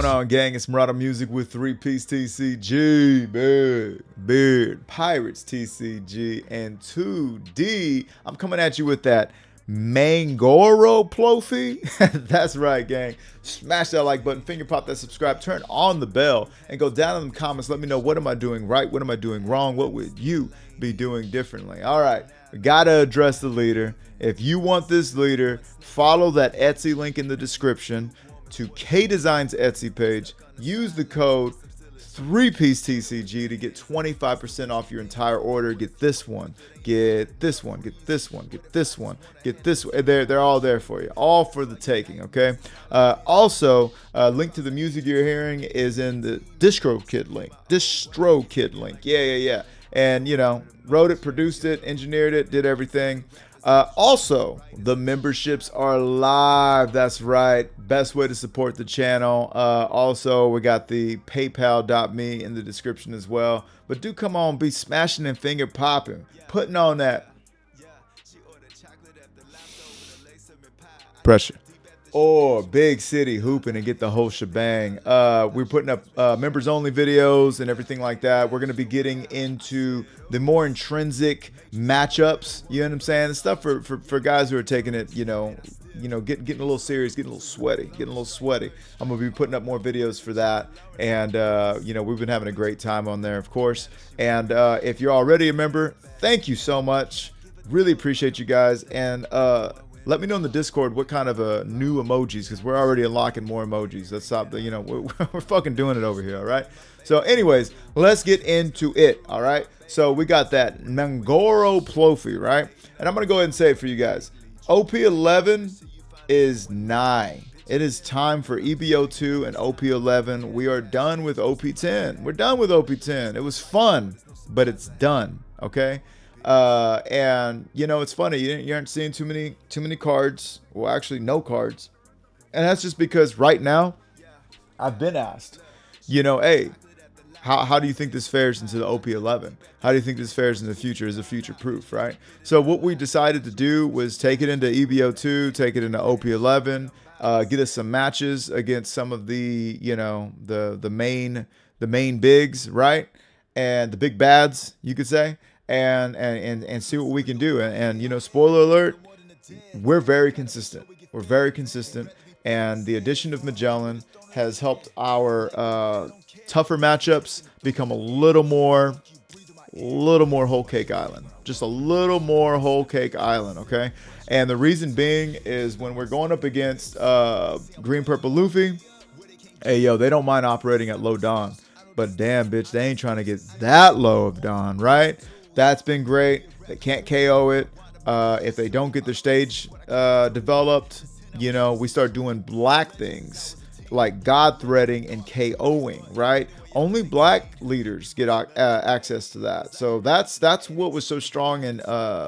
going on, gang? It's Murata Music with 3-Piece TCG, Beard Pirates TCG, and 2D. I'm coming at you with that Mangoro Ploffy. That's right, gang. Smash that like button, finger pop that subscribe, turn on the bell, and go down in the comments. Let me know, what am I doing right? What am I doing wrong? What would you be doing differently? All right, we gotta address the leader. If you want this leader, follow that Etsy link in the description to K Design's Etsy page. Use the code 3-Piece TCG to get 25% off your entire order. Get this one, get this one, get this one, get this one, get this one. They're all there for you, all for the taking. Okay. Also, link to the music you're hearing is in the DistroKid link. Yeah. And wrote it, produced it, engineered it, did everything. Also, the memberships are live. That's right. Best way to support the channel. Also, we got the paypal.me in the description as well. But do come on, be smashing and finger popping, putting on that pressure. Or big city hooping and get the whole shebang. We're putting up members only videos and everything like that. We're going to be getting into the more intrinsic matchups, you know what I'm saying? The stuff for guys who are taking it, getting a little serious, getting a little sweaty. I'm going to be putting up more videos for that. And, we've been having a great time on there, of course. And if you're already a member, thank you so much. Really appreciate you guys. And, let me know in the Discord what kind of new emojis, because we're already unlocking more emojis. Let's stop we're fucking doing it over here, all right? So anyways, let's get into it, all right? So we got that Mangoro Ploffy, right? And I'm going to go ahead and say it for you guys. OP-11 is nigh. It is time for EBO2 and OP-11. We are done with OP-10. We're done with OP-10. It was fun, but it's done, okay? And it's funny, you aren't seeing too many cards. Well, actually no cards. And that's just because right now I've been asked, hey, how do you think this fares into the OP-11? How do you think this fares in the future? Is it future proof, right? So what we decided to do was take it into EBO2, take it into OP-11, get us some matches against some of the, the main bigs, right? And the big bads, you could say. And see what we can do. And spoiler alert, we're very consistent. And the addition of Magellan has helped our tougher matchups become a little more whole cake island. Just a little more whole cake island, okay? And the reason being is when we're going up against green purple Luffy, hey yo, they don't mind operating at low dawn. But damn, bitch, they ain't trying to get that low of dawn, right? That's been great. They can't KO it. If they don't get their stage developed, we start doing black things like God threading and KOing, right? Only black leaders get access to that. So that's what was so strong in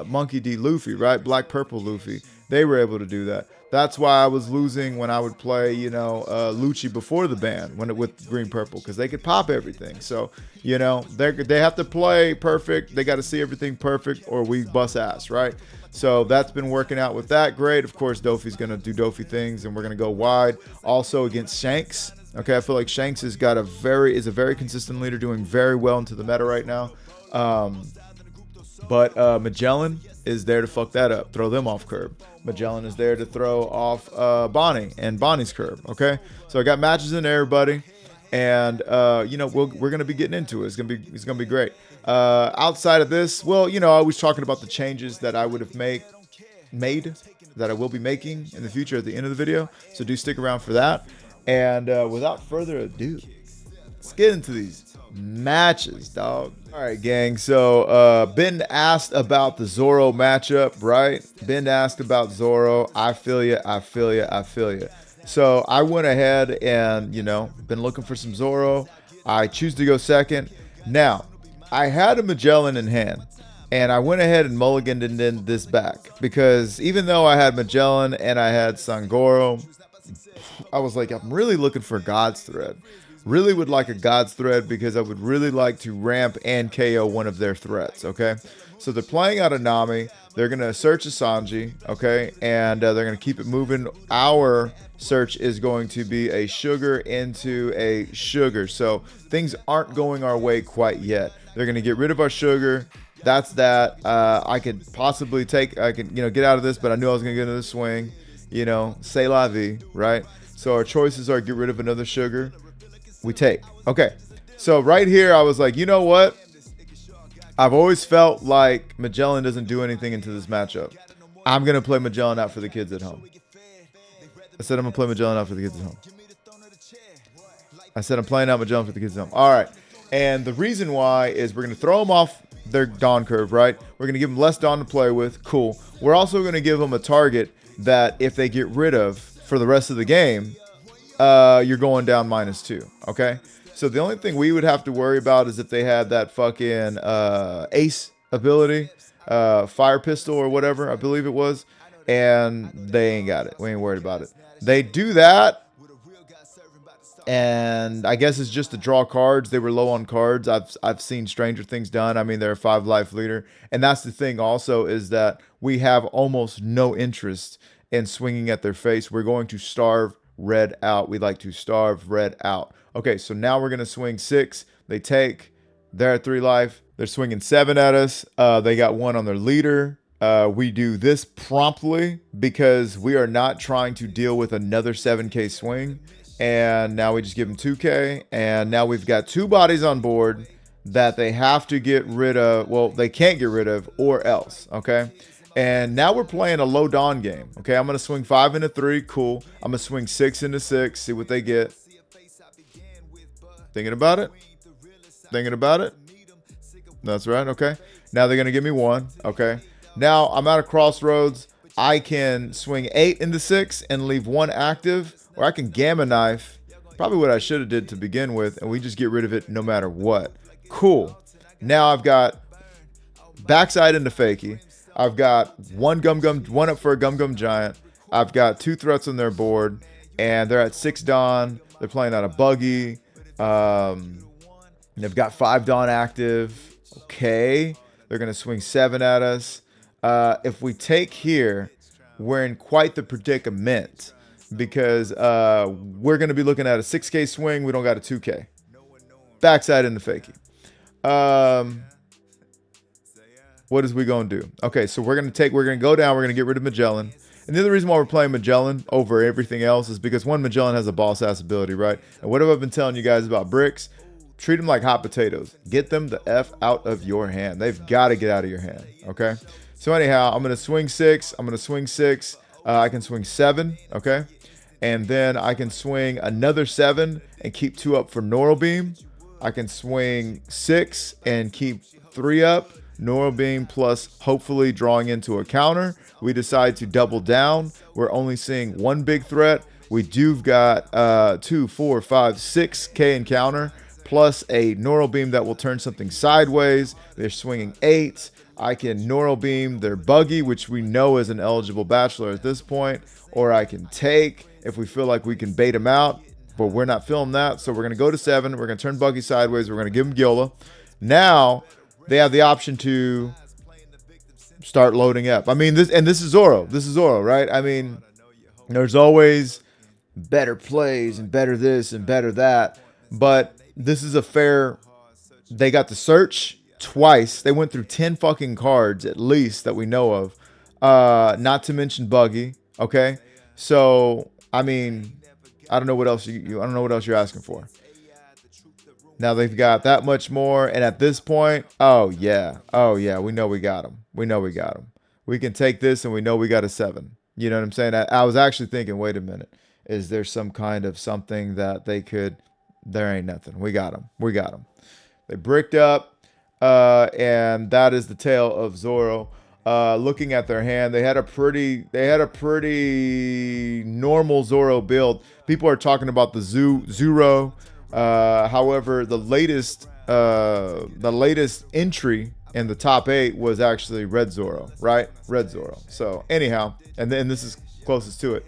Monkey D. Luffy, right? Black purple Luffy. They were able to do that. That's why I was losing when I would play, Lucci before the ban with green purple, because they could pop everything. So, they have to play perfect. They got to see everything perfect, or we bust ass, right? So that's been working out with that. Great. Of course, Dofi's going to do Dofi things, and we're going to go wide. Also against Shanks. Okay, I feel like Shanks is a very consistent leader, doing very well into the meta right now. But Magellan is there to fuck that up, throw them off curb. Magellan is there to throw off Bonney and Bonnie's curb. Okay, so I got matches in there, everybody, and we're gonna be getting into it. It's gonna be great. Outside of this, well, I was talking about the changes that I would have made that I will be making in the future at the end of the video. So do stick around for that. And without further ado, let's get into these matches, dog. All right, gang. So been asked about the Zoro matchup, right? Been asked about Zoro. I feel you. So I went ahead and been looking for some Zoro. I choose to go second. Now I had a Magellan in hand, and I went ahead and mulliganed and then this back, because even though I had Magellan and I had Mangoro, I was like, I'm really looking for God's Thread. Really would like a God's Thread because I would really like to ramp and KO one of their threats, okay? So they're playing out a Nami. They're going to search a Sanji, okay? And they're going to keep it moving. Our search is going to be a sugar into a sugar. So things aren't going our way quite yet. They're going to get rid of our sugar. That's that. I could possibly get out of this, but I knew I was going to get into the swing. C'est la vie, right? So our choices are get rid of another sugar. We take. Okay. So right here, I was like, you know what? I've always felt like Magellan doesn't do anything into this matchup. I'm going to play Magellan out for the kids at home. I said I'm going to play Magellan out for the kids at home. I said I'm playing out Magellan for the kids at home. All right. And the reason why is we're going to throw them off their Dawn curve, right? We're going to give them less Dawn to play with. Cool. We're also going to give them a target that if they get rid of for the rest of the game, you're going down -2. Okay. So the only thing we would have to worry about is if they had that fucking ace ability, fire pistol or whatever, I believe it was. And they ain't got it. We ain't worried about it. They do that. And I guess it's just to draw cards. They were low on cards. I've seen stranger things done. I mean, they're a 5-life leader. And that's the thing also is that we have almost no interest in swinging at their face. We're going to starve red out. We like to starve red out. Okay, so now we're going to swing 6. They take. They're at 3 life. They're swinging 7 at us. They got 1 on their leader. We do this promptly because we are not trying to deal with another 7K swing. And now we just give them 2K. And now we've got 2 bodies on board that they have to get rid of. Well, they can't get rid of or else. Okay. And now we're playing a low Dawn game. Okay. I'm going to swing 5 into 3. Cool. I'm going to swing 6 into 6. See what they get. Thinking about it. Thinking about it. That's right. Okay. Now they're going to give me 1. Okay. Now I'm at a crossroads. I can swing 8 into 6 and leave 1 active. Or I can Gamma Knife, probably what I should have did to begin with, and we just get rid of it no matter what. Cool. Now I've got backside into Fakey. I've got 1 up for a Gum Gum Giant. I've got 2 threats on their board, and they're at 6 Dawn. They're playing out a Buggy. They've got 5 Dawn active. Okay. They're going to swing 7 at us. If we take here, we're in quite the predicament. Because we're going to be looking at a 6K swing. We don't got a 2K. Backside into Fakey. What is we going to do? Okay, so we're going to go down. We're going to get rid of Magellan. And the other reason why we're playing Magellan over everything else is because one, Magellan has a boss-ass ability, right? And what have I been telling you guys about bricks? Treat them like hot potatoes. Get them the F out of your hand. They've got to get out of your hand, okay? So anyhow, I'm going to swing 6. I'm going to swing 6. I can swing 7, okay? And then I can swing another 7 and keep 2 up for Neural Beam. I can swing 6 and keep 3 up. Neural Beam plus hopefully drawing into a counter. We decide to double down. We're only seeing 1 big threat. We do've got 2, 4, 5, 6K in counter plus a Neural Beam that will turn something sideways. They're swinging 8. I can Neural Beam their Buggy, which we know is an eligible bachelor at this point. Or I can take if we feel like we can bait him out, but we're not feeling that. So we're going to go to 7. We're going to turn Buggy sideways. We're going to give him Gyola. Now they have the option to start loading up. I mean, this is Zoro. This is Zoro, right? I mean, there's always better plays and better this and better that. But this is a fair. They got the search twice. They went through 10 fucking cards at least that we know of. Not to mention Buggy. Okay. So, I mean, I don't know what else I don't know what else you're asking for. Now they've got that much more, and at this point, oh yeah, we know we got them. We know we got them. We can take this, and we know we got a 7. You know what I'm saying? I was actually thinking, wait a minute, is there some kind of something that they could? There ain't nothing. We got them. We got them. They bricked up, and that is the tale of Zoro. Looking at their hand, they had a pretty normal Zoro build. People are talking about the Zoro. However, the latest entry in the top 8 was actually Red Zoro, right? Red Zoro. So anyhow, and then this is closest to it.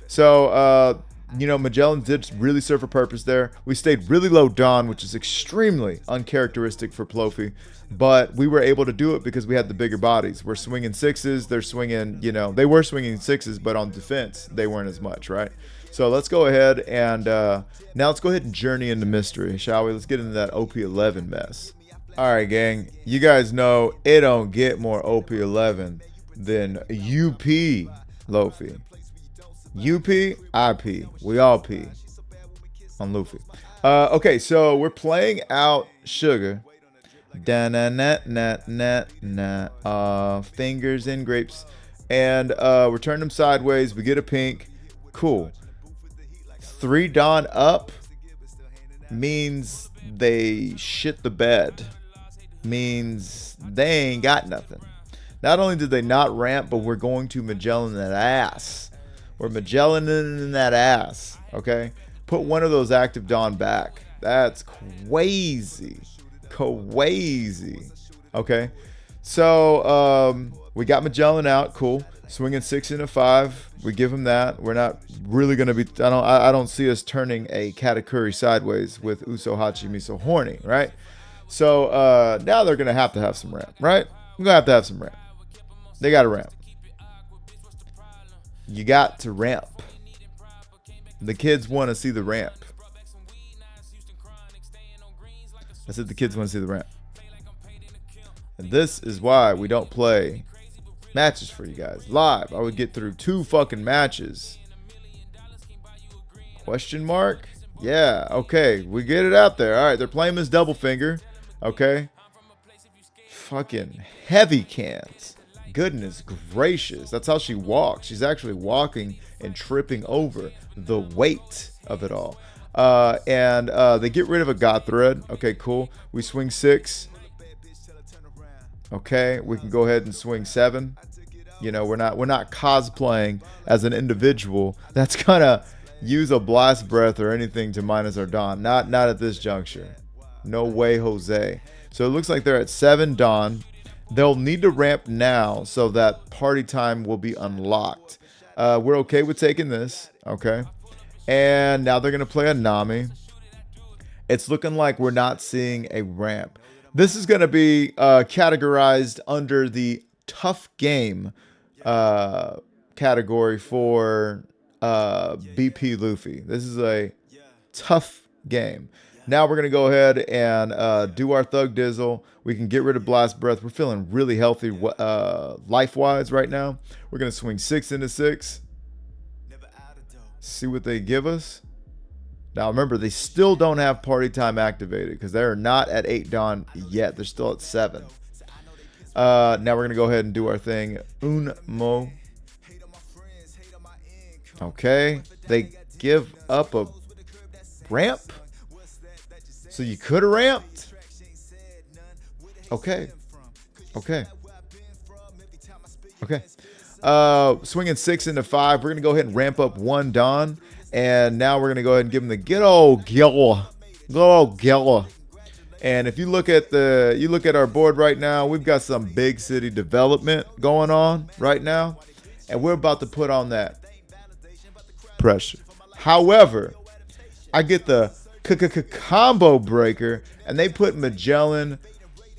So You know, Magellan did really serve a purpose there. We stayed really low Dawn, which is extremely uncharacteristic for Ploffy. But we were able to do it because we had the bigger bodies. We're swinging sixes. They're swinging, you know, they were swinging sixes, but on defense, they weren't as much, right? So let's go ahead and now let's go ahead and journey into mystery, shall we? Let's get into that OP-11 mess. All right, gang. You guys know it don't get more OP-11 than UP Luffy. UP, IP. We all P on Luffy. Okay, so we're playing out Sugar. Da na na na na na. Fingers and grapes. And we're turning them sideways. We get a pink. Cool. 3 Dawn up means they shit the bed. Means they ain't got nothing. Not only did they not ramp, but we're going to Magellan that ass. We're Magellan in that ass. Okay? Put one of those active Dawn back. That's crazy. Crazy. Okay? So, we got Magellan out. Cool. Swinging 6 into 5. We give him that. We're not really going to be... I don't see us turning a Katakuri sideways with Uso Hachi Miso Horny, right? So, now they're going to have some ramp, right? We're going to have some ramp. They got to ramp. You got to ramp. The kids want to see the ramp. I said the kids want to see the ramp. And this is why we don't play matches for you guys live. I would get through 2 fucking matches. Question mark? Yeah, okay. We get it out there. All right, they're playing this double finger. Okay. Fucking heavy cans. Goodness gracious. That's how she walks. She's actually walking and tripping over the weight of it all. And they get rid of a God thread. Okay, cool. We swing 6. Okay, we can go ahead and swing 7. You know, we're not cosplaying as an individual that's gonna use a blast breath or anything to minus our Dawn. Not at this juncture. No way, Jose. So it looks like they're at 7 Dawn. They'll need to ramp now so that party time will be unlocked. We're okay with taking this. Okay. And now they're going to play a Nami. It's looking like we're not seeing a ramp. This is going to be categorized under the tough game category for BP Luffy. This is a tough game. Now we're going to go ahead and do our Thug Dizzle. We can get rid of Blast Breath. We're feeling really healthy life-wise right now. We're going to swing 6 into 6. See what they give us. Now remember, they still don't have Party Time activated because they're not at 8 Dawn yet. They're still at 7. Now we're going to go ahead and do our thing. Unmo. Okay. They give up a ramp. So you could have ramped. Okay. Okay. Okay. Swinging 6 into 5. We're going to go ahead and ramp up 1 Dawn. And now we're going to go ahead and give them the good old Gilla. Good old Gilla. And if you look at our board right now, we've got some big city development going on right now. And we're about to put on that pressure. However, I get the combo breaker, and they put Magellan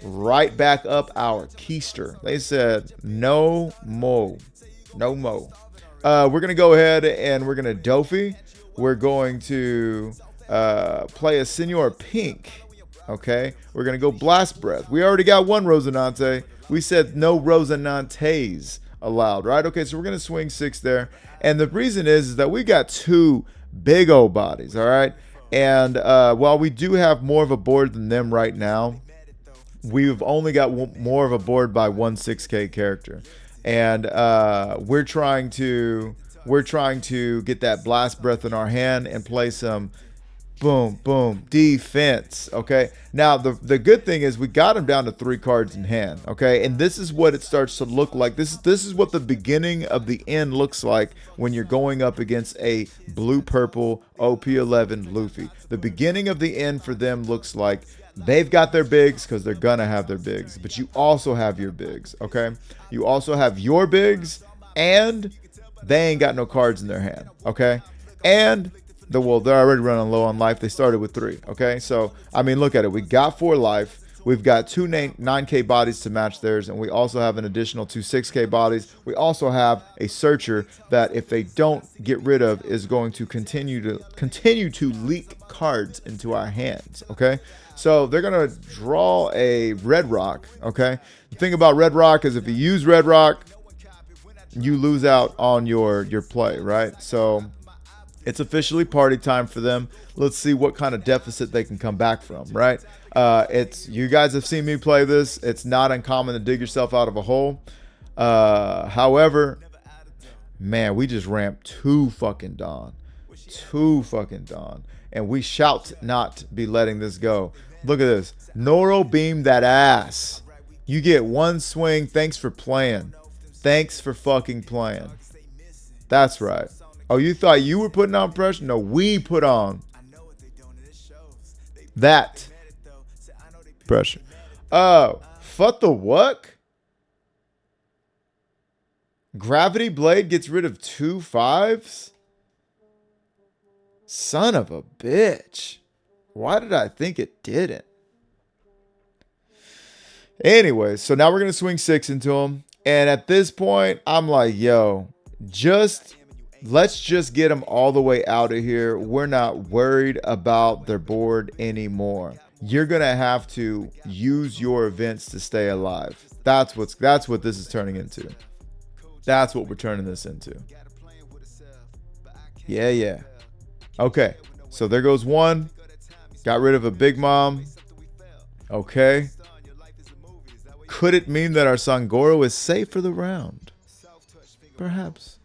right back up our keister. They said no mo. No mo. We're going to go ahead and we're going to Dofi. We're going to play a Senor Pink. Okay. We're going to go Blast Breath. We already got 1 Rosinante. We said no Rosinantes allowed, right? Okay. So we're going to swing 6 there. And the reason is that we got 2 big old bodies. All right. And while we do have more of a board than them right now, we've only got more of a board by 1 6K character. And we're trying to get that Blast Breath in our hand and play some boom, boom, defense. Okay. Now the good thing is we got him down to 3 cards in hand. Okay. And this is what it starts to look like. This is what the beginning of the end looks like when you're going up against a blue-purple OP-11 Luffy. The beginning of the end for them looks like they've got their bigs because they're going to have their bigs. But you also have your bigs. Okay. You also have your bigs and they ain't got no cards in their hand. Okay. And Well, they're already running low on life. They started with 3. Okay, so I mean, look at it. We got 4 life. We've got 2 9K bodies to match theirs, and we also have an additional 2 6K bodies. We also have a searcher that, if they don't get rid of, is going to continue to leak cards into our hands. Okay, so they're gonna draw a red rock. Okay, the thing about red rock is if you use red rock, you lose out on your play, right? So it's officially party time for them. Let's see what kind of deficit they can come back from, right? You guys have seen me play this. It's not uncommon to dig yourself out of a hole. However, man, we just ramped 2 fucking Dawn. 2 fucking Dawn. And we shall not be letting this go. Look at this. Noro beam that ass. You get 1 swing. Thanks for playing. Thanks for fucking playing. That's right. Oh, you thought you were putting on pressure? No, we put on that pressure. Oh, fuck the what? Gravity Blade gets rid of 2 5s? Son of a bitch. Why did I think it didn't? Anyway, so now we're going to swing 6 into him. And at this point, I'm like, yo, let's just get them all the way out of here. We're not worried about their board anymore. You're going to have to use your events to stay alive. That's what this is turning into. That's what we're turning this into. Yeah. Okay. So there goes 1. Got rid of a Big Mom. Okay. Could it mean that our Mangoro is safe for the round? Perhaps.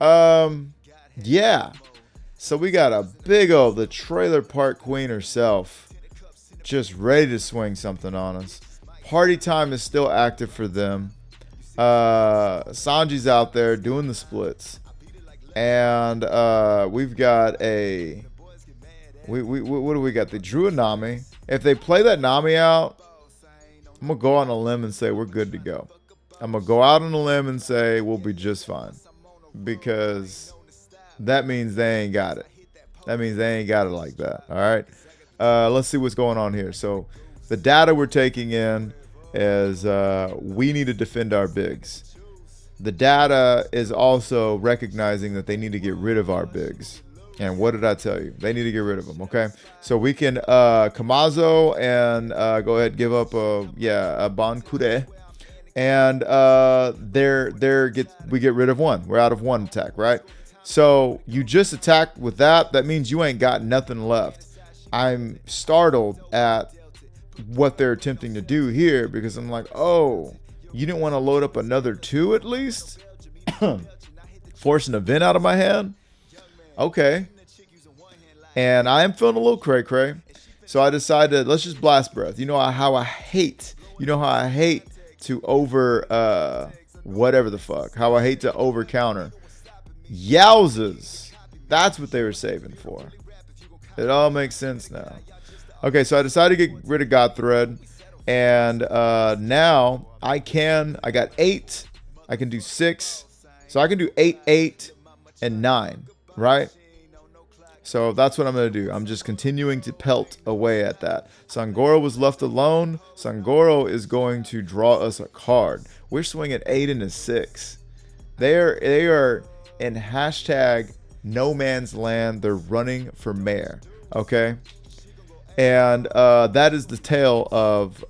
Yeah. So we got a big old, the trailer park queen herself, just ready to swing something on us. Party time is still active for them. Sanji's out there doing the splits. And we've got a... what do we got? They drew a Nami. If they play that Nami out, I'm going to go on a limb and say we're good to go. I'm going to go out on a limb and say we'll be just fine. Because that means they ain't got it. That means they ain't got it like that. All right. Let's see what's going on here. So the data we're taking in is we need to defend our bigs. The data is also recognizing that they need to get rid of our bigs. And what did I tell you? They need to get rid of them. Okay. So we can Kamazo and go ahead and give up a Bon Kure. And we get rid of 1. We're out of 1 attack, right? So you just attacked with that. That means you ain't got nothing left. I'm startled at what they're attempting to do here because I'm like, oh, you didn't want to load up another 2 at least? Force an event out of my hand? Okay. And I am feeling a little cray-cray. So I decided, let's just blast breath. You know how I hate to over whatever the fuck. How I hate to over counter. Yowzas. That's what they were saving for. It all makes sense now. Okay, so I decided to get rid of God Thread. And now I got 8. I can do 6. So I can do 8, 8, and 9, right? So that's what I'm going to do. I'm just continuing to pelt away at that. Mangoro was left alone. Mangoro is going to draw us a card. We're swinging 8 into 6. They are in hashtag no man's land. They're running for mayor. Okay. And that is the tale of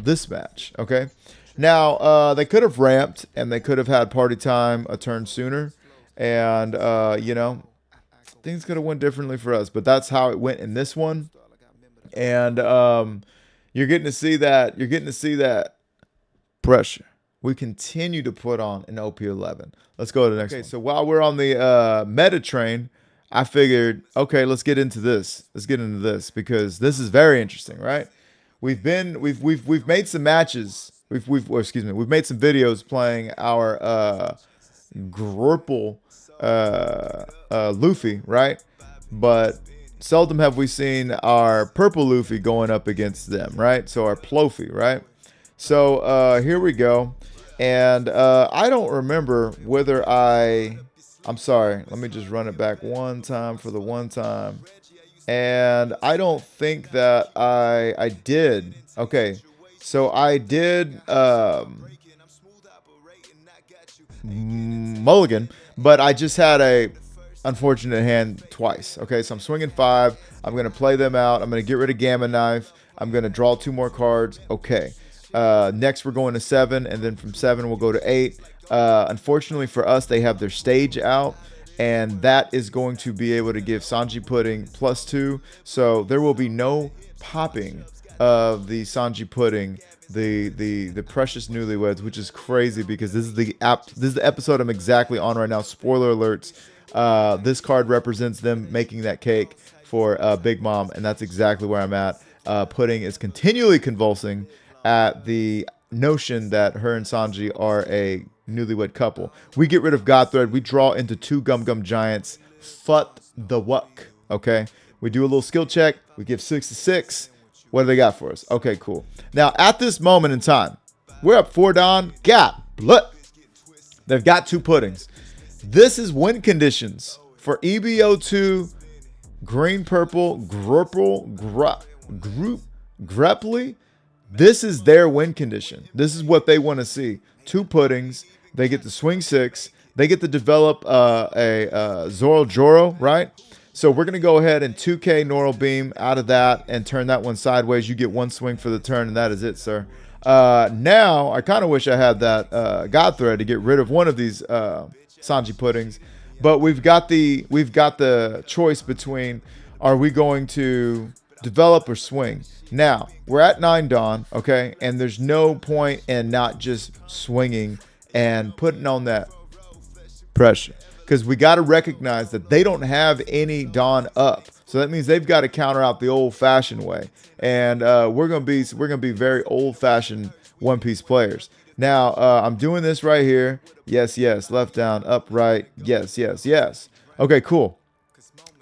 this match. Okay. Now, they could have ramped and they could have had party time a turn sooner. And, things could have went differently for us, but that's how it went in this one. And you're getting to see that. You're getting to see that pressure. We continue to put on an OP-11. Let's go to the next one. So while we're on the meta train, I figured, okay, let's get into this. Let's get into this because this is very interesting, right? We've made some matches. We've made some videos playing our grurple Luffy, right? But seldom have we seen our purple Luffy going up against them, right? So our Ploffy, right? So here we go. And I don't remember whether I I'm sorry. Let me just run it back one time for the one time. And I don't think that I did. Okay. So I did mulligan, but I just had a unfortunate hand twice. Okay, so I'm swinging 5. I'm going to play them out. I'm going to get rid of Gamma Knife. I'm going to draw 2 more cards. Okay. Next, we're going to 7, and then from 7, we'll go to 8. Unfortunately for us, they have their stage out, and that is going to be able to give Sanji Pudding +2. So there will be no popping of the Sanji Pudding, the precious newlyweds, which is crazy because this is the episode I'm exactly on right now. Spoiler alerts. This card represents them making that cake for Big Mom, and that's exactly where I'm at. Pudding is continually convulsing at the notion that her and Sanji are a newlywed couple. We get rid of Godthread. We draw into 2 Gum Gum Giants. Fut the wuck. Okay. We do a little skill check. We give 6 to 6. What do they got for us? Okay, cool. Now, at this moment in time, we're up 4 Don. God bless. They've got 2 puddings. This is win conditions for EBO2, green, purple, grurple, grepply. This is their win condition. This is what they want to see. 2 puddings. They get to swing 6. They get to develop a Zoro Joro, right? So we're going to go ahead and 2K Normal Beam out of that and turn that one sideways. You get 1 swing for the turn, and that is it, sir. Now, I kind of wish I had that Godthread to get rid of one of these Sanji Puddings. But we've got the choice between, are we going to develop or swing? Now, we're at 9 Dawn, okay? And there's no point in not just swinging and putting on that pressure, because we got to recognize that they don't have any Dawn up. So that means they've got to counter out the old-fashioned way. And we're gonna be very old-fashioned One Piece players. Now, I'm doing this right here. Yes, yes. Left down, up, right. Yes, yes, yes. Okay, cool.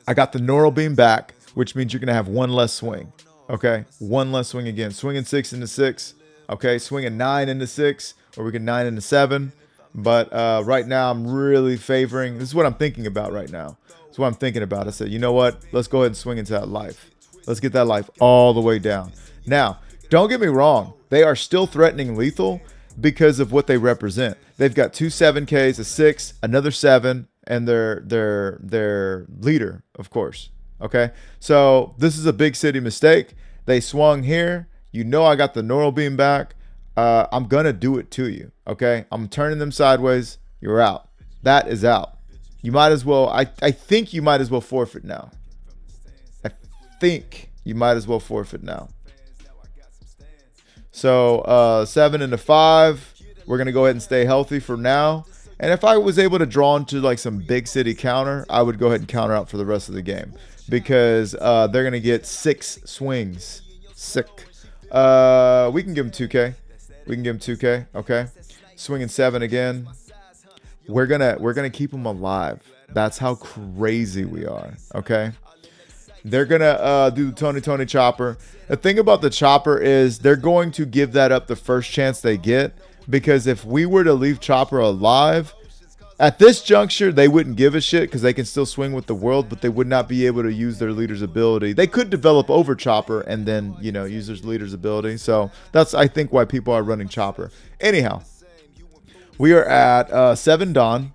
I got the Normal Beam back, which means you're going to have 1 less swing. Okay, 1 less swing again. Swinging 6 into 6. Okay, swinging 9 into 6, or we can 9 into 7. But right now, I'm really favoring. This is what I'm thinking about right now. That's what I'm thinking about. I said, you know what? Let's go ahead and swing into that life. Let's get that life all the way down. Now, don't get me wrong. They are still threatening lethal because of what they represent. They've got 2 7Ks, a 6, another 7, and their leader, of course. Okay, so this is a big city mistake. They swung here. You know I got the Normal Beam back. I'm gonna do it to you. Okay, I'm turning them sideways. You're out. That is out. You might as well. I think you might as well forfeit now. I think you might as well forfeit now. So 7 into 5. We're gonna go ahead and stay healthy for now. And if I was able to draw into like some big city counter, I would go ahead and counter out for the rest of the game, because they're gonna get 6 swings. Sick. We can give them 2K. We can give them 2K. Okay. Swinging 7 again. We're gonna keep them alive. That's how crazy we are. Okay. They're gonna do the Tony Chopper. The thing about the Chopper is they're going to give that up the first chance they get, because if we were to leave Chopper alive at this juncture, they wouldn't give a shit because they can still swing with the world, but they would not be able to use their leader's ability. They could develop over Chopper and then, you know, use their leader's ability. So that's, I think, why people are running Chopper. Anyhow, we are at 7 Dawn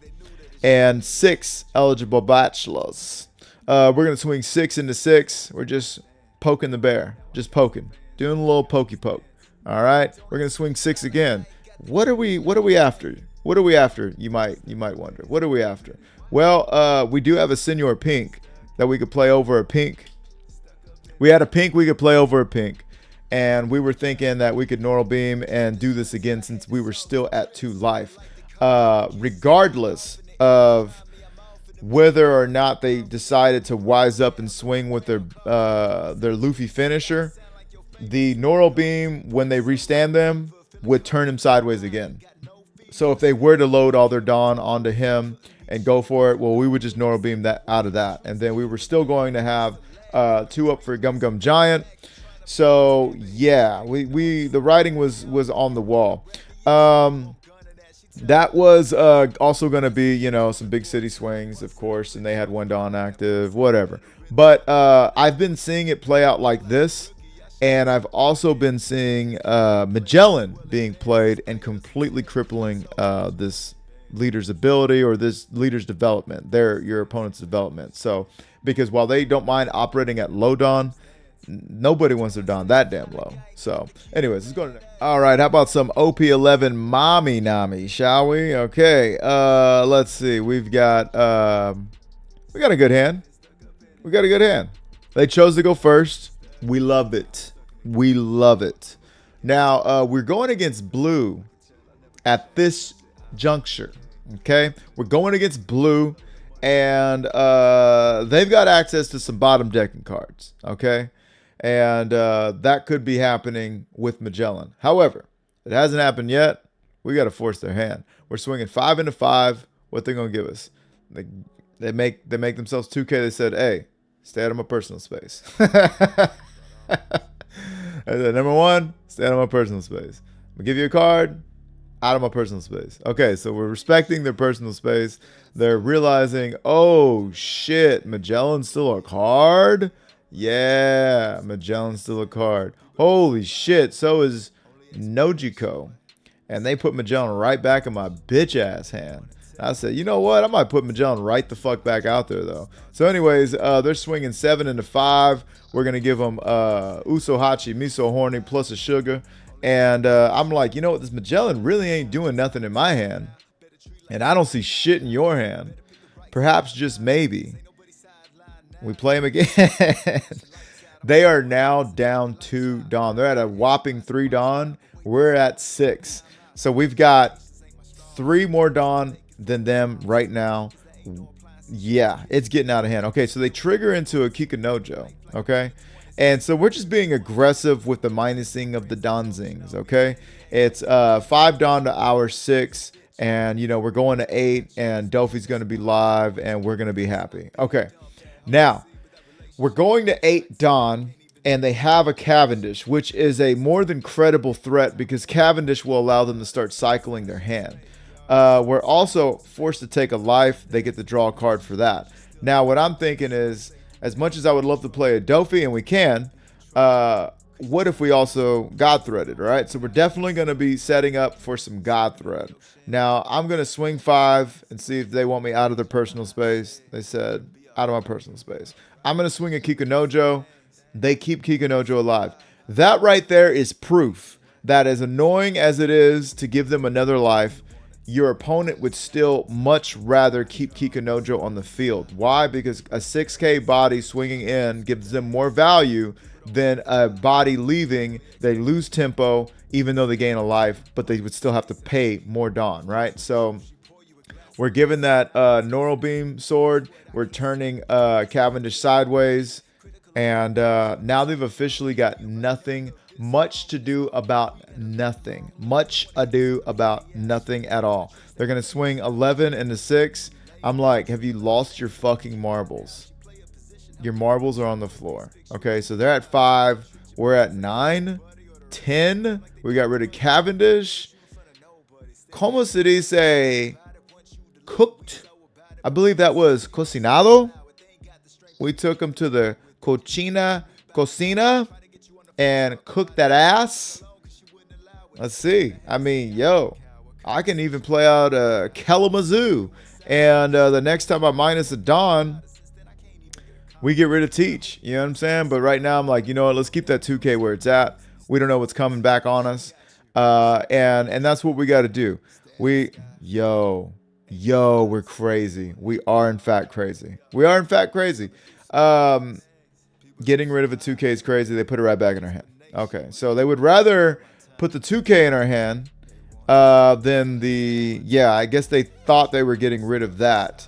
and 6 eligible bachelors. We're going to swing 6 into 6. We're just poking the bear. Just poking. Doing a little pokey poke. All right. We're going to swing 6 again. What are we after? What are we after? You might wonder. What are we after? Well, we do have a Senior Pink that we could play over a pink. We had a pink we could play over a pink. And we were thinking that we could Normal Beam and do this again since we were still at 2 life. Regardless of whether or not they decided to wise up and swing with their Luffy finisher, the Normal Beam, when they restand them, would turn him sideways again. So if they were to load all their Dawn onto him and go for it, well, we would just Normal Beam that out of that. And then we were still going to have 2 up for Gum Gum Giant. So yeah, the writing was on the wall. That was also going to be, you know, some big city swings, of course, and they had one Dawn active, whatever. But I've been seeing it play out like this, and I've also been seeing Magellan being played and completely crippling this leader's ability or this leader's development, your opponent's development. So, because while they don't mind operating at low Dawn, nobody wants their Dawn that damn low. So, anyways, let's go to next. All right, how about some OP-11 Mami Nami, shall we? Okay, let's see. We got a good hand. We got a good hand. They chose to go first. We love it. We love it. Now, we're going against blue at this juncture. Okay, we're going against blue, and they've got access to some bottom decking cards. Okay. And that could be happening with Magellan. However, it hasn't happened yet. We got to force their hand. We're swinging 5 into 5. What they gonna give us? They make themselves 2K. They said, "Hey, stay out of my personal space." I said, number one, stay out of my personal space. I'm gonna give you a card. Out of my personal space. Okay, so we're respecting their personal space. They're realizing, oh shit, Magellan's still a card. Yeah, Magellan's still a card. Holy shit, so is Nojiko. And they put Magellan right back in my bitch ass hand. I said, you know what? I might put Magellan right the fuck back out there, though. So anyways, they're swinging 7 into 5. We're going to give them Usohachi, Miso Horny, plus a sugar. And I'm like, you know what? This Magellan really ain't doing nothing in my hand. And I don't see shit in your hand. Perhaps just maybe. We play him again. They are now down 2 Dawn. They're at a whopping 3 Dawn. We're at 6. So we've got 3 more Dawn than them right now. Yeah, it's getting out of hand. Okay, so they trigger into a Kikunojo. Okay. And so we're just being aggressive with the minusing of the Danzings. Okay. It's 5 Dawn to our 6. And, you know, we're going to 8. And Dofi's going to be live. And we're going to be happy. Okay. Now, we're going to 8 Dawn, and they have a Cavendish, which is a more than credible threat because Cavendish will allow them to start cycling their hand. We're also forced to take a life. They get to draw a card for that. Now, what I'm thinking is, as much as I would love to play a Dofi, and we can, what if we also God Threaded, right? So we're definitely going to be setting up for some God Thread. Now, I'm going to swing 5 and see if they want me out of their personal space. They said, out of my personal space. I'm going to swing a Kikunojo. They keep Kikunojo alive. That right there is proof that as annoying as it is to give them another life, your opponent would still much rather keep Kikunojo on the field. Why? Because a 6K body swinging in gives them more value than a body leaving. They lose tempo even though they gain a life, but they would still have to pay more Dawn, right? So we're giving that Neural Beam sword. We're turning Cavendish sideways. And now they've officially got nothing. Much to do about nothing. Much ado about nothing at all. They're going to swing 11 into 6. I'm like, have you lost your fucking marbles? Your marbles are on the floor. Okay, so they're at 5. We're at 9. 10. We got rid of Cavendish. Como se dice... cooked. I believe that was cocinado. We took him to the cocina and cooked that ass. Let's see. I mean, yo, I can even play out a Kalamazoo. And the next time I minus a Dawn, we get rid of Teach. You know what I'm saying? But right now I'm like, you know what? Let's keep that 2K where it's at. We don't know what's coming back on us. And that's what we got to do. Yo, we're crazy. We are in fact crazy. We are in fact crazy. Getting rid of a 2K is crazy. They put it right back in our hand. Okay, so they would rather put the 2K in our hand than the... Yeah, I guess they thought they were getting rid of that.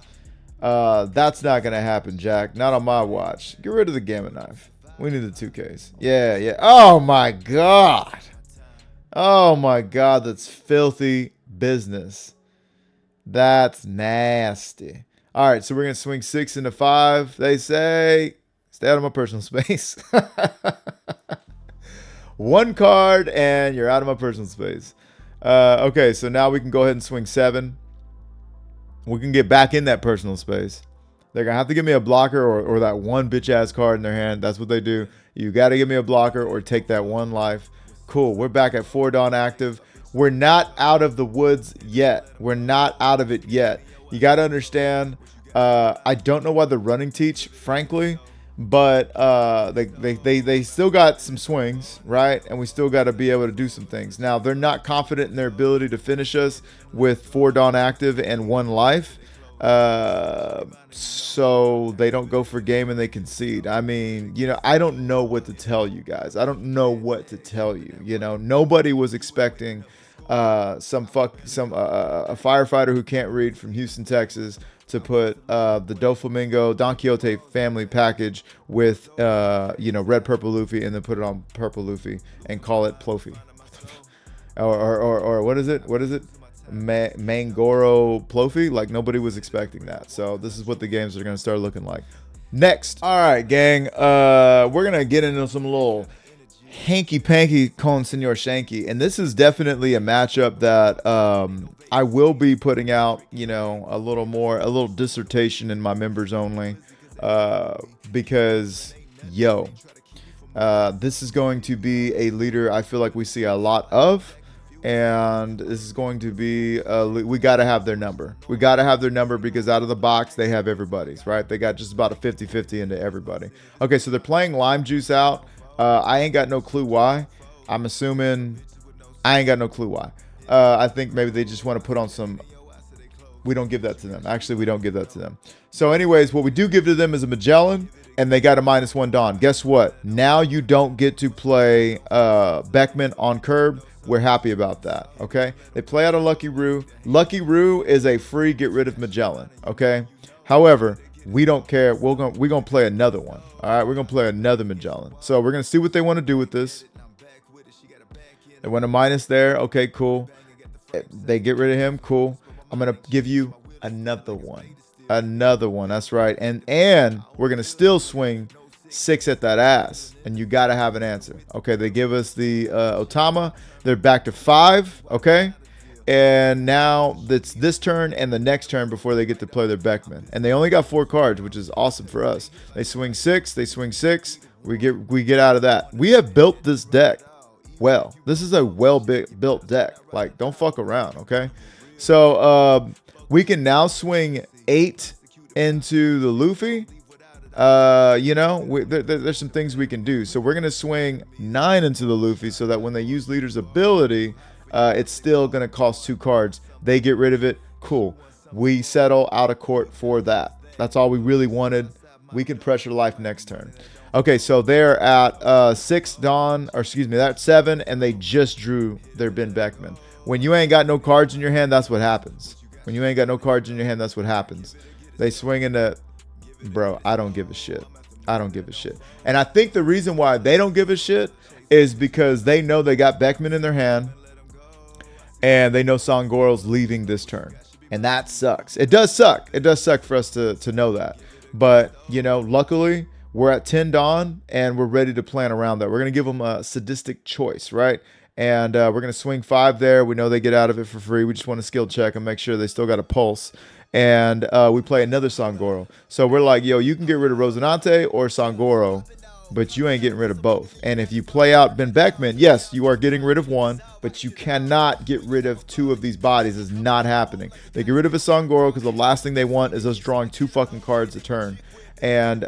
That's not going to happen, Jack. Not on my watch. Get rid of the Gamma Knife. We need the 2Ks. Yeah. Oh, my God. Oh, my God. That's filthy business. That's nasty. All right, so we're going to swing 6 into 5. They say, stay out of my personal space. 1 card, and you're out of my personal space. Okay, so now we can go ahead and swing 7. We can get back in that personal space. They're going to have to give me a blocker or that one bitch-ass card in their hand. That's what they do. You got to give me a blocker or take that 1 life. Cool. We're back at 4 Dawn active. We're not out of the woods yet. We're not out of it yet. You got to understand, I don't know why they're running teach, frankly. But they still got some swings, right? And we still got to be able to do some things. Now, they're not confident in their ability to finish us with 4 Dawn active and 1 life. So they don't go for game and they concede. I mean, you know, I don't know what to tell you guys. I don't know what to tell you. You know, nobody was expecting a firefighter who can't read from Houston, Texas, to put the Doflamingo Don Quixote family package with you know, red purple Luffy and then put it on purple Luffy and call it Ploffy. or what is it? What is it? Mangoro Ploffy? Like, nobody was expecting that. So this is what the games are going to start looking like. Next. All right, gang. We're going to get into some little hanky-panky con Senor Shanky. And this is definitely a matchup that I will be putting out, you know, a little dissertation in my members only. Because, yo, this is going to be a leader I feel like we see a lot of. And this is going to be, we got to have their number. We got to have their number because out of the box, they have everybody's, right? They got just about a 50-50 into everybody. Okay, so they're playing Lime Juice out. I ain't got no clue why. I'm assuming I ain't got no clue why. I think maybe they just want to put on some. We don't give that to them. Actually, we don't give that to them. So anyways, what we do give to them is a Magellan, and they got a -1 Dawn. Guess what? Now you don't get to play Beckman on curb. We're happy about that, okay? They play out a Lucky Roo. Lucky Roo is a free get rid of Magellan, okay? However, we don't care. We're gonna play another one, all right? We're going to play another Magellan. So we're going to see what they want to do with this. They want a minus there. Okay, cool. They get rid of him. Cool. I'm going to give you another one. Another one. That's right. And we're going to still swing 6 at that ass, and you got to have an answer. Okay, they give us the Otama. They're back to 5, okay? And now it's this turn and the next turn before they get to play their Beckman. And they only got 4 cards, which is awesome for us. They swing 6, they swing 6. We get out of that. We have built this deck well. This is a well-built deck. Like, don't fuck around, okay? So we can now swing 8 into the Luffy. You know, there's some things we can do. So we're going to swing 9 into the Luffy so that when they use Leader's ability, it's still going to cost 2 cards. They get rid of it. Cool. We settle out of court for that. That's all we really wanted. We can pressure life next turn. Okay, so they're at 6 Dawn, or excuse me, that's 7, and they just drew their Ben Beckman. When you ain't got no cards in your hand, that's what happens. When you ain't got no cards in your hand, that's what happens. They swing into... Bro, I don't give a shit. I don't give a shit. And I think the reason why they don't give a shit is because they know they got Beckman in their hand. And they know Sangoro's leaving this turn. And that sucks. It does suck. It does suck for us to know that. But, you know, luckily, we're at 10 Dawn. And we're ready to plan around that. We're going to give them a sadistic choice, right? And we're going to swing 5 there. We know they get out of it for free. We just want to skill check and make sure they still got a pulse. And we play another Sangoro. So we're like, yo, you can get rid of Rosinante or Sangoro, but you ain't getting rid of both. And if you play out Ben Beckman, yes, you are getting rid of 1, but you cannot get rid of 2 of these bodies. It's not happening. They get rid of a Sangoro because the last thing they want is us drawing 2 fucking cards a turn. And,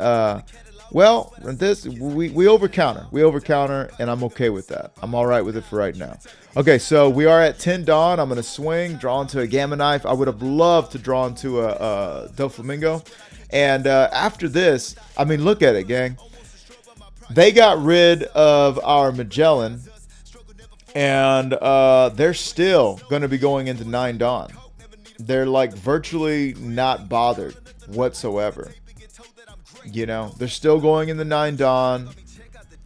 well, this we overcounter. We overcounter, and I'm okay with that. I'm all right with it for right now. Okay, so we are at 10 Dawn. I'm going to swing, draw into a Gamma Knife. I would have loved to draw into a Doflamingo. And after this, I mean, look at it, gang. They got rid of our Magellan, and they're still going to be going into 9 Dawn. They're, like, virtually not bothered whatsoever. You know, they're still going in the 9 Dawn.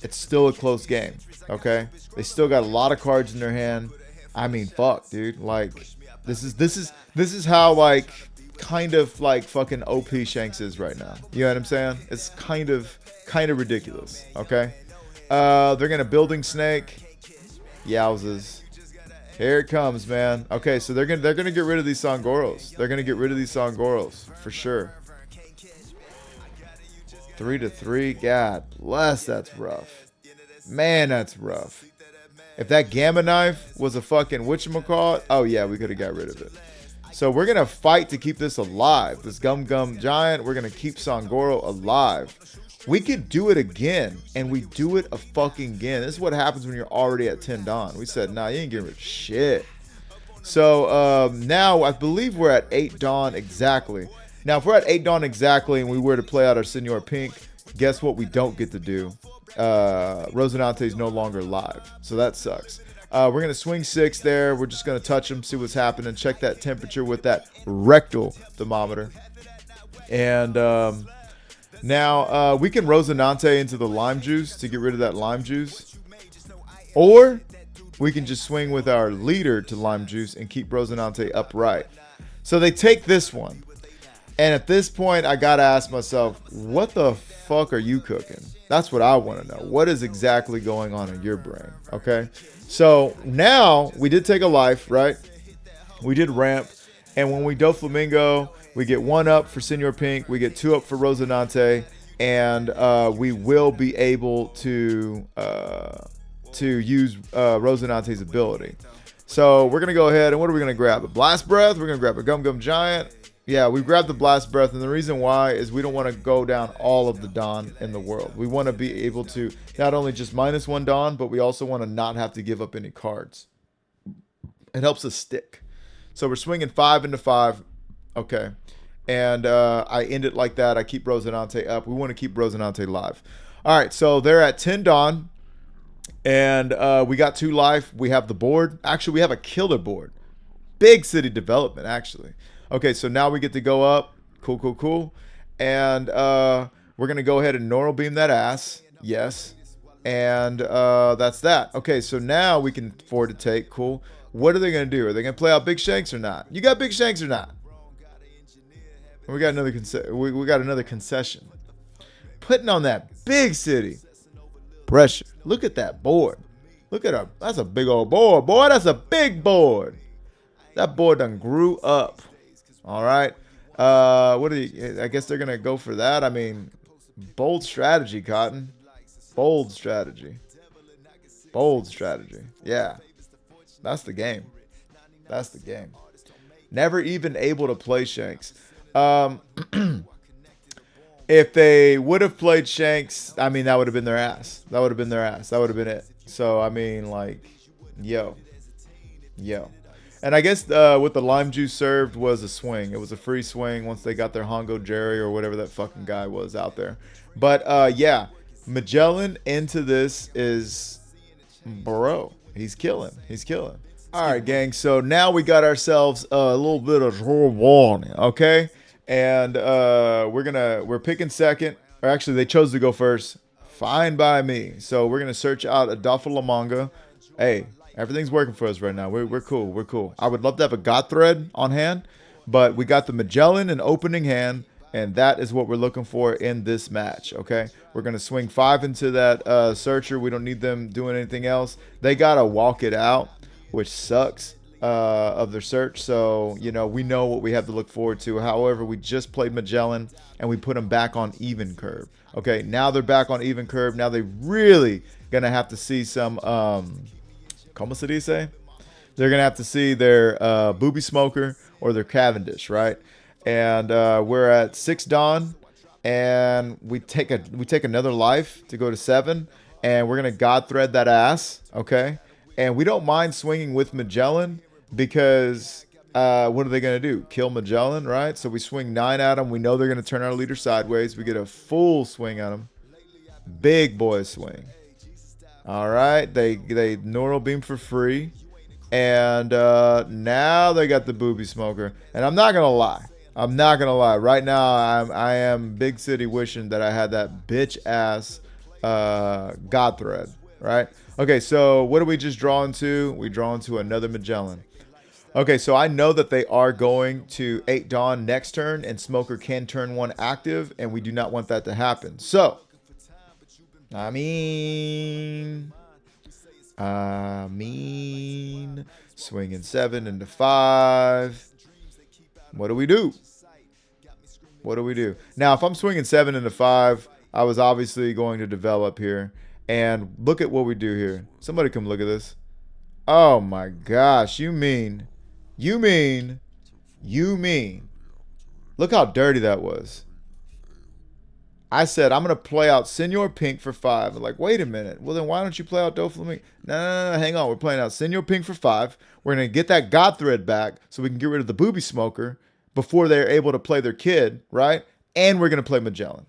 It's still a close game, okay? They still got a lot of cards in their hand. I mean, fuck, dude. Like, this is how, like, kind of like fucking OP Shanks is right now. You know what I'm saying? It's kind of ridiculous, okay? They're gonna Building Snake. Yowzes. Here it comes, man. Okay, so they're gonna get rid of these Sangoros. They're gonna get rid of these Sangoros for sure. 3-3. God bless, that's rough. Man, that's rough. If that Gamma Knife was a fucking whatchamacallit, oh yeah, we could have got rid of it. So we're going to fight to keep this alive. This Gum Gum Giant, we're going to keep Sangoro alive. We could do it again, and we do it a fucking again. This is what happens when you're already at 10 Dawn. We said, nah, you ain't getting rid of shit. So now I believe we're at 8 Dawn exactly. Now, if we're at 8 Dawn exactly and we were to play out our Senor Pink, guess what we don't get to do? Rosinante is no longer live, so that sucks. We're going to swing 6 there. We're just going to touch him, see what's happening, check that temperature with that rectal thermometer. And now we can Rosinante into the lime juice to get rid of that lime juice. Or we can just swing with our leader to lime juice and keep Rosinante upright. So they take this one. And at this point, I got to ask myself, what the fuck are you cooking? That's what I want to know. What is exactly going on in your brain? Okay. So now we did take a life, right? We did ramp. And when we do Flamingo, we get 1 up for Senor Pink. We get 2 up for Rosinante. And we will be able to use Rosinante's ability. So we're going to go ahead. And what are we going to grab? A Blast Breath? We're going to grab a Gum Gum Giant. Yeah, we grabbed the Blast Breath, and the reason why is we don't want to go down all of the Dawn in the world. We want to be able to not only just -1 Dawn, but we also want to not have to give up any cards. It helps us stick. So we're swinging 5 into 5. Okay. And I end it like that. I keep Rosinante up. We want to keep Rosinante live. All right, so they're at 10 Dawn, and we got 2 life. We have the board. Actually, we have a killer board. Big city development, actually. Okay, so now we get to go up. Cool, cool, cool. And we're going to go ahead and Neural Beam that ass. Yes. And that's that. Okay, so now we can afford to take. Cool. What are they going to do? Are they going to play out Big Shanks or not? You got Big Shanks or not? We got another concession. Putting on that big city. Pressure. Look at that board. Look at her. That's a big old board. Boy, that's a big board. That board done grew up. All right. What do you? I guess they're gonna go for that. I mean, bold strategy, Cotton. Bold strategy. Bold strategy. Yeah, that's the game. That's the game. Never even able to play Shanks. If they would have played Shanks, I mean, that would have been their ass. That would have been their ass. That would have been it. So I mean, like, yo. And I guess what the lime juice served was a swing. It was a free swing once they got their Hongo Jerry or whatever that fucking guy was out there. But yeah, Magellan into this is, bro, he's killing. He's killing. All right, gang. So now we got ourselves a little bit of Bonney, okay? And we're picking second. Or actually, they chose to go first. Fine by me. So we're gonna search out a Doffalamanga. Hey. Everything's working for us right now. We're cool. We're cool. I would love to have a God Thread on hand, but we got the Magellan in opening hand, and that is what we're looking for in this match, okay? We're going to swing 5 into that searcher. We don't need them doing anything else. They got to walk it out, which sucks of their search. So, you know, we know what we have to look forward to. However, we just played Magellan, and we put them back on even curve. Okay, now they're back on even curve. Now they really going to have to see some... ¿Cómo se dice? They're going to have to see their Booby Smoker or their Cavendish, right? And we're at 6 Dawn, and we take another life to go to 7, and we're going to God Thread that ass, okay? And we don't mind swinging with Magellan because what are they going to do? Kill Magellan, right? So we swing 9 at them. We know they're going to turn our leader sideways. We get a full swing at them. Big boy swing. All right, they Neural Beam for free, and now they got the Booby Smoker. And I'm not gonna lie, right now I am big city wishing that I had that bitch ass God Thread, right? Okay, so what do we just draw into? We draw into another Magellan. Okay, so I know that they are going to 8 Dawn next turn, and Smoker can turn 1 active, and we do not want that to happen. So. I mean, Swinging 7 into 5. What do we do? What do we do? Now, if I'm swinging 7 into 5, I was obviously going to develop here. And look at what we do here. Somebody come look at this. Oh my gosh. You mean. Look how dirty that was. I said, I'm going to play out Senor Pink for 5. I'm like, wait a minute. Well, then why don't you play out Doflamingo? No, hang on. We're playing out Senor Pink for 5. We're going to get that God Thread back so we can get rid of the booby smoker before they're able to play their kid, right? And we're going to play Magellan.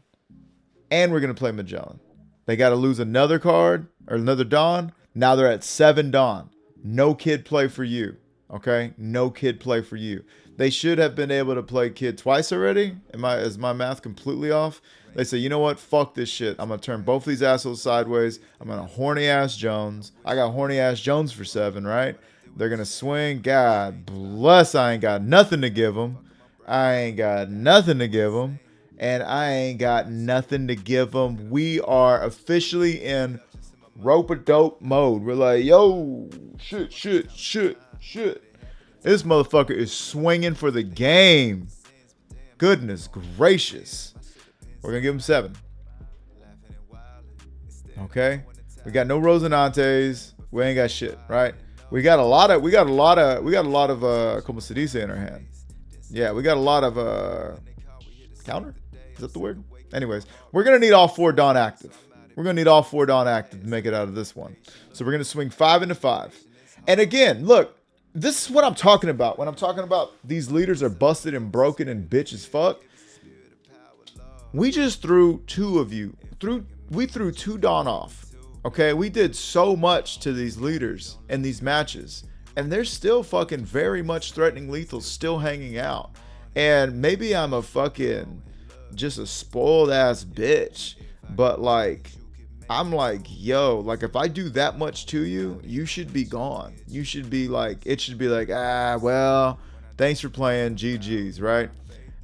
They got to lose another card or another Dawn. Now they're at 7 Dawn. No kid play for you, okay? No kid play for you. They should have been able to play kid twice already. Is my math completely off? They say, you know what? Fuck this shit. I'm going to turn both these assholes sideways. I'm going to horny ass Jones. I got horny ass Jones for 7, right? They're going to swing. God bless. I ain't got nothing to give them. And I ain't got nothing to give them. We are officially in rope-a-dope mode. We're like, yo, shit. This motherfucker is swinging for the game. Goodness gracious. We're going to give him 7. Okay? We got no Rosinantes. We ain't got shit, right? We got a lot of como se dice in our hand. Yeah, we got a lot of counter? Is that the word? Anyways, we're going to need all 4 Dawn active. To make it out of this one. So we're going to swing 5 into 5. And again, look, this is what I'm talking about. When I'm talking about these leaders are busted and broken and bitch as fuck. We just threw 2 of you. We threw 2 Dawn off. Okay, we did so much to these leaders in these matches. And they're still fucking very much threatening lethal, still hanging out. And maybe I'm a fucking just a spoiled ass bitch. But like, I'm like, yo, like if I do that much to you, you should be gone. You should be like, it should be like, well, thanks for playing, GG's, right?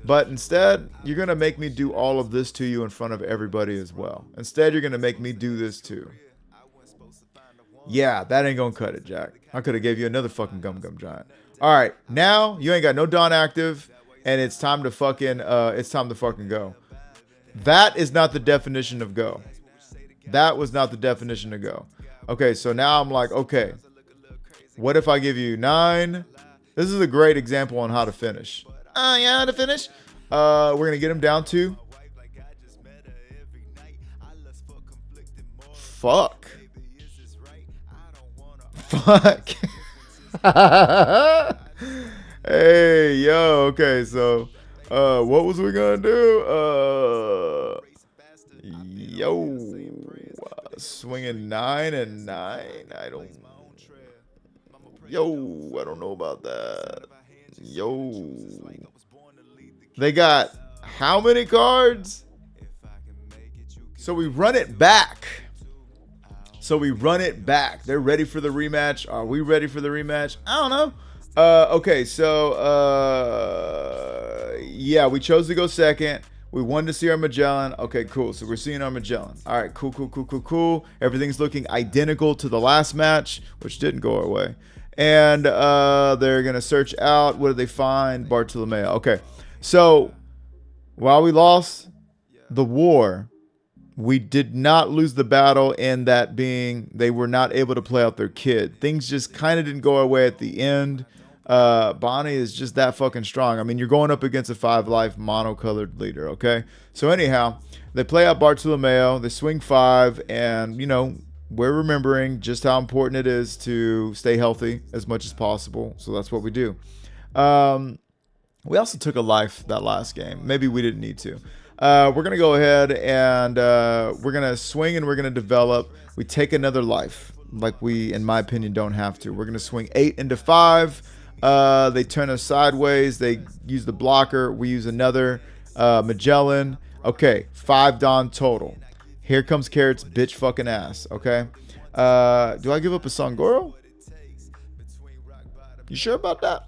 But instead, you're going to make me do all of this to you in front of everybody as well. Instead, you're going to make me do this too. Yeah, that ain't going to cut it, Jack. I could have gave you another fucking gum giant. All right, now you ain't got no Dawn active, and it's time to fucking go. That is not the definition of go. That was not the definition of go. Okay, so now I'm like, okay, what if I give you 9? This is a great example on how to finish. How to finish? We're going to get him down to. Fuck. Hey, yo, okay, so what was we gonna do? Swinging 9 and 9. I don't know about that. They got how many cards? So we run it back. They're ready for the rematch. Are we ready for the rematch? I don't know. Okay, so yeah, we chose to go second. We wanted to see our Magellan. Okay, cool. So we're seeing our Magellan. All right, cool. Everything's looking identical to the last match, which didn't go our way. And they're gonna search out. What did they find? Bartolomeo. Okay, so while we lost the war, we did not lose the battle in that being they were not able to play out their kid. Things just kind of didn't go our way at the end. Bonney is just that fucking strong. I mean, you're going up against a 5-life monocolored leader, okay? So anyhow, they play out Bartolomeo, they swing 5, and, you know, we're remembering just how important it is to stay healthy as much as possible. So that's what we do. We also took a life that last game. Maybe we didn't need to. We're going to go ahead and we're going to swing and we're going to develop. We take another life like we, in my opinion, don't have to. We're going to swing 8 into 5. They turn us sideways. They use the blocker. We use another Magellan. Okay, 5 Dawn total. Here comes Carrot's bitch fucking ass. Okay. Do I give up a Mangoro? You sure about that?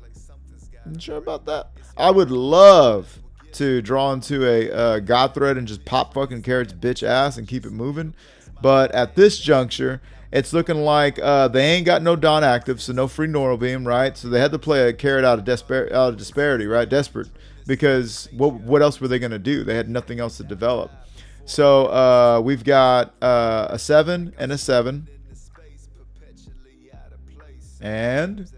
I would love to draw into a God Thread and just pop fucking Carrot's bitch ass and keep it moving. But at this juncture, It's looking like they ain't got no Dawn active, so no free Neural Beam, right? So they had to play a carrot out of disparity, right? Desperate, because what else were they gonna do? They had nothing else to develop. So we've got a 7 and a 7, and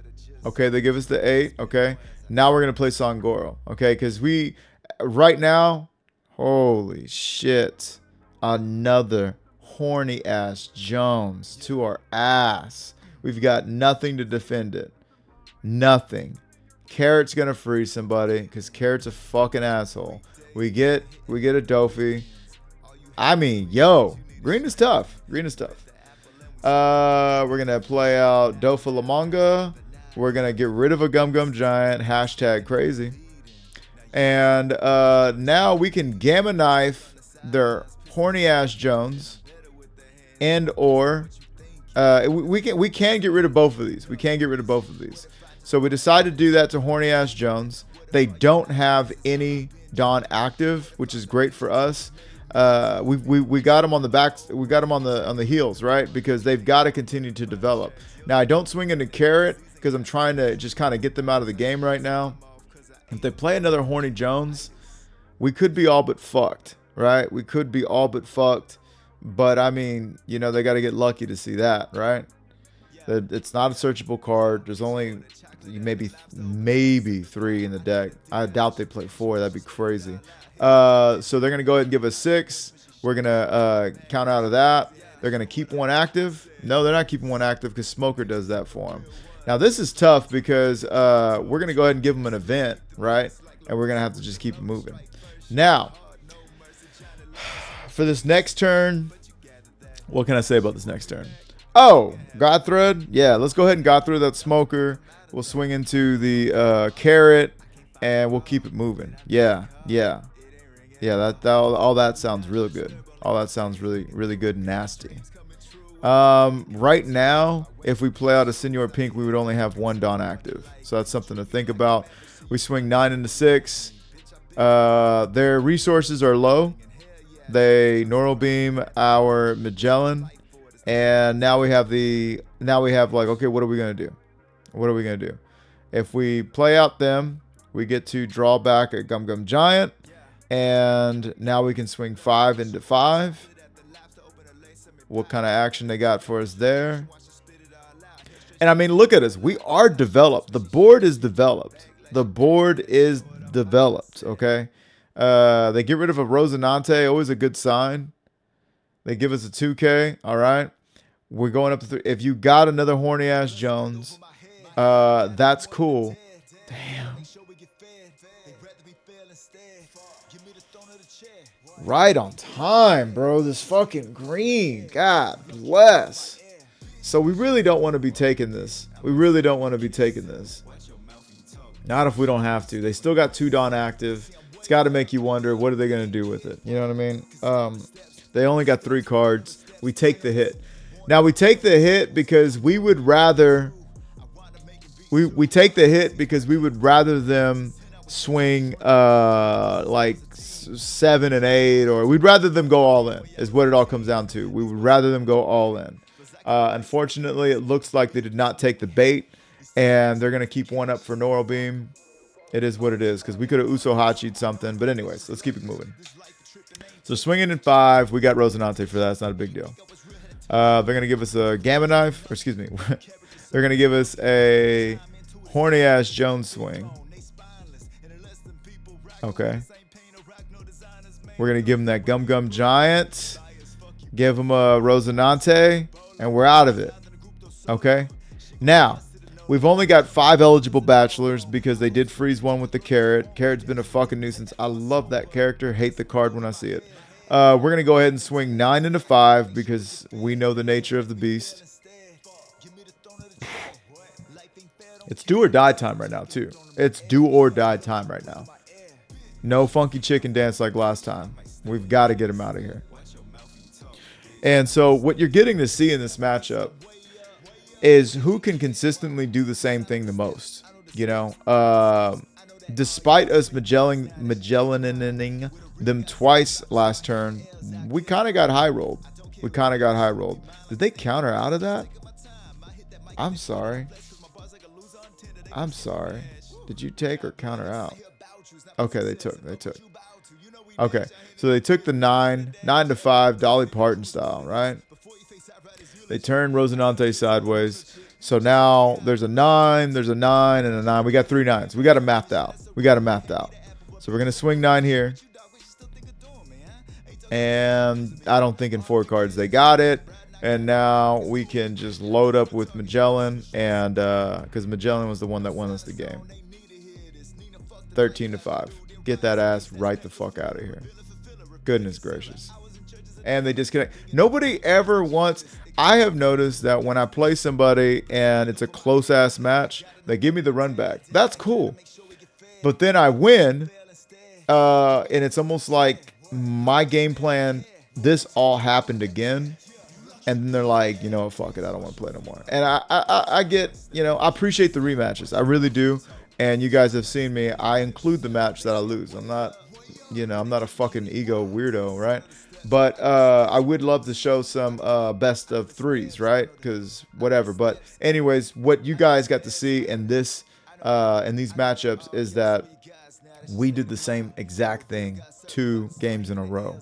okay, they give us the 8. Okay, now we're gonna play Mangoro. Okay, because we right now, holy shit, another horny ass Jones to our ass. We've got nothing to defend it. Nothing. Carrot's gonna free somebody because Carrot's a fucking asshole. We get a Doffy. I mean, yo, green is tough. Green is tough. We're gonna play out Dofa Lamanga. We're gonna get rid of a Gum Gum Giant. Hashtag crazy. And now we can Gamma Knife their horny ass Jones. And or we can get rid of both of these. We can get rid of both of these. So we decided to do that to horny ass Jones. They don't have any Dawn active, which is great for us. We got them on the back. We got them on the heels, right? Because they've got to continue to develop. Now I don't swing into Carrot because I'm trying to just kind of get them out of the game right now. If they play another horny Jones, we could be all but fucked, right? We could be all but fucked. But I mean, you know, they got to get lucky to see that, right? It's not a searchable card. There's only maybe 3 in the deck. I doubt they play 4. That'd be crazy. So they're gonna go ahead and give us 6. We're gonna count out of that. They're gonna keep 1 active. No, they're not keeping 1 active because Smoker does that for them. Now this is tough because we're gonna go ahead and give them an event, right? And we're gonna have to just keep it moving. Now, for this next turn, what can I say about this next turn? Oh, God Thread. Yeah, let's go ahead and God Thread that Smoker. We'll swing into the Carrot, and we'll keep it moving. Yeah. All that sounds really good. All that sounds really good and nasty. Right now, if we play out a Senor Pink, we would only have 1 Dawn active. So that's something to think about. We swing 9 into 6. Their resources are low. They Neural Beam our Magellan, and now we have like, okay, what are we gonna do? What are we gonna do? If we play out them, we get to draw back a Gum Gum Giant, and now we can swing 5 into 5. What kind of action they got for us there? And I mean, look at us. We are developed. The board is developed. The board is developed. Okay. They get rid of a Rosinante, always a good sign. They give us a 2K. All right. We're going up to 3. If you got another horny ass Jones, that's cool. Damn. Right on time, bro. This fucking green. God bless. So we really don't want to be taking this. We really don't want to be taking this. Not if we don't have to. They still got 2 Dawn active. It's got to make you wonder, what are they going to do with it? You know what I mean? They only got 3 cards. We take the hit. Now, we take the hit because we would rather... We take the hit because we would rather them swing like 7 and 8, or we'd rather them go all in, is what it all comes down to. We would rather them go all in. Unfortunately, it looks like they did not take the bait, and they're going to keep 1 up for Neural Beam. It is what it is, because we could have Uso Hachi'd something. But anyways, let's keep it moving. So swinging in 5, we got Rosinante for that. It's not a big deal. They're going to give us a Gamma Knife, or excuse me. They're going to give us a horny-ass Jones swing. Okay. We're going to give him that Gum Gum Giant. Give him a Rosinante. And we're out of it. Okay. Now, we've only got 5 eligible bachelors because they did freeze 1 with the Carrot. Carrot's been a fucking nuisance. I love that character. Hate the card when I see it. We're going to go ahead and swing 9 into 5 because we know the nature of the beast. It's do or die time right now, too. It's do or die time right now. No funky chicken dance like last time. We've got to get him out of here. And so what you're getting to see in this matchup is who can consistently do the same thing the most. You know, despite us Magellaning them twice last turn, we kind of got high rolled. We kind of got high rolled. Did they counter out of that? I'm sorry. I'm sorry. Did you take or counter out? Okay, they took. Okay, so they took the 9 to 5, Dolly Parton style, right? They turned Rosinante sideways. So now there's a 9, and a 9. We got 3 9s. We got it mapped out. So we're going to swing 9 here. And I don't think in 4 cards they got it. And now we can just load up with Magellan. And because Magellan was the one that won us the game. 13 to 5. Get that ass right the fuck out of here. Goodness gracious. And they disconnect. Nobody ever wants... I have noticed that when I play somebody and it's a close ass match, they give me the run back. That's cool. But then I win, and it's almost like my game plan, this all happened again. And then they're like, you know what, fuck it, I don't want to play no more. And I get, you know, I appreciate the rematches. I really do. And you guys have seen me. I include the match that I lose. I'm not, you know, I'm not a fucking ego weirdo, right? But I would love to show some best of 3s, right? Because whatever. But anyways, what you guys got to see in this in these matchups is that we did the same exact thing 2 games in a row.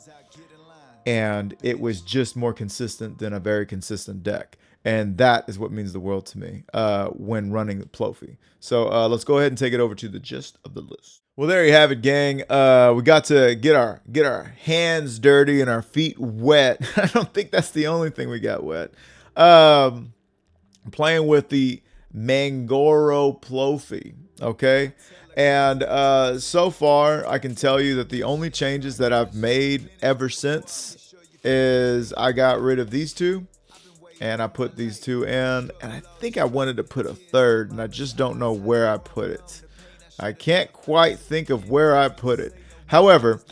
And it was just more consistent than a very consistent deck. And that is what means the world to me when running the Ploffy. So let's go ahead and take it over to the gist of the list. Well, there you have it, gang. We got to get our hands dirty and our feet wet. I don't think that's the only thing we got wet. Playing with the Mangoro Ploffy, okay? And so far, I can tell you that the only changes that I've made ever since is I got rid of these 2. And I put these 2 in. And I think I wanted to put a 3rd. And I just don't know where I put it. I can't quite think of where I put it. However,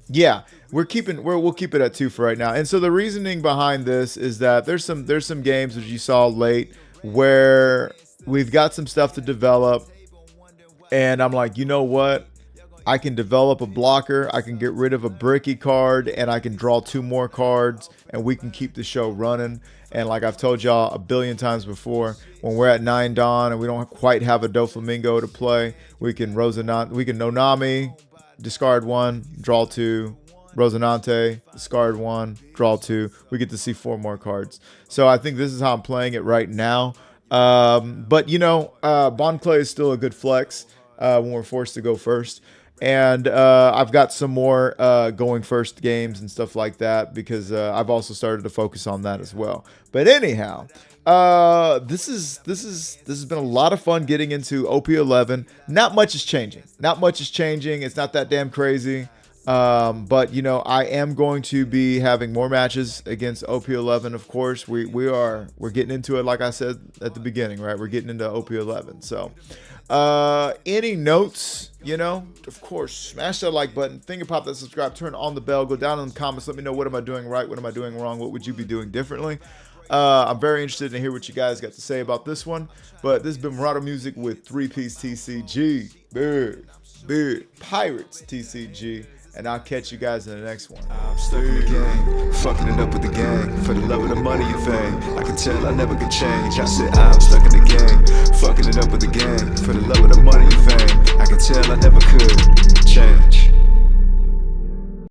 yeah, we'll keep it at 2 for right now. And so the reasoning behind this is that there's some games, as you saw late, where we've got some stuff to develop. And I'm like, you know what? I can develop a blocker, I can get rid of a bricky card, and I can draw 2 more cards, and we can keep the show running. And like I've told y'all a billion times before, when we're at 9 Dawn and we don't quite have a Doflamingo to play, we can Nami, discard 1, draw 2, Rosinante, discard 1, draw 2. We get to see 4 more cards. So I think this is how I'm playing it right now. But you know, Bond Clay is still a good flex when we're forced to go first. And I've got some more going first games and stuff like that because I've also started to focus on that as well. But anyhow, this has been a lot of fun getting into OP-11. Not much is changing. It's not that damn crazy. But you know, I am going to be having more matches against OP-11. Of course, we're getting into it. Like I said at the beginning, right? We're getting into OP-11. So, any notes, you know, of course, smash that like button, finger pop that subscribe, turn on the bell, go down in the comments. Let me know, what am I doing right? What am I doing wrong? What would you be doing differently? I'm very interested to hear what you guys got to say about this one. But this has been Marauder Music with 3-Piece TCG. Big Pirates TCG. And I'll catch you guys in the next one. I'm stuck in the game, fucking it up with the gang. For the love of the money and fame, I can tell I never could change. I said I'm stuck in the game, fucking it up with the gang. For the love of the money and fame, I can tell I never could change.